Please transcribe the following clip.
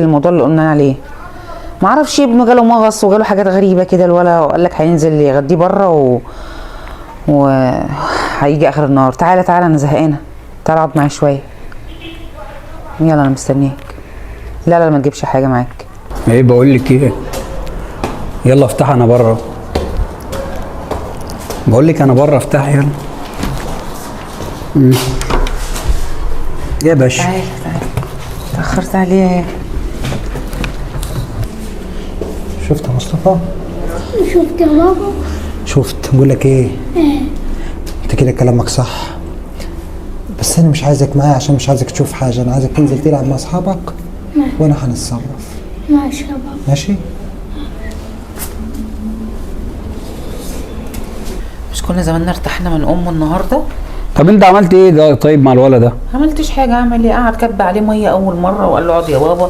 الموضوع اللي قلنا عليه. معرفش ابنه جاله مغص وجاله حاجات غريبه كده الولا، وقال لك هينزل يغديه بره وهيجي اخر النهار. تعالى تعالى انا زهقانه، تعالى اقعد معايا شويه. يلا انا مستنياك. لا لا ما تجيبش حاجه معاك. ايه بقول لك ايه، يلا افتح انا بره. بقول لك انا بره، افتح يلا. يا باشا تعالى تعالى، اتاخرت عليه. شفت يا مصطفى؟ شفت يا بابا؟ شفت. بقول لك ايه، انت كده كلامك صح، بس انا مش عايزك معايا عشان مش عايزك تشوف حاجه، انا عايزك تنزل تلعب مع اصحابك وانا هنتصرف. ماشي يا بابا. ماشي. مش كنا زماننا ارتحنا من امه النهارده؟ طب انت عملت ايه ده طيب مع الولد ده؟ عملتش حاجه. اعمل ايه؟ قعد كب عليه ميه اول مره وقال له اقعد يا بابا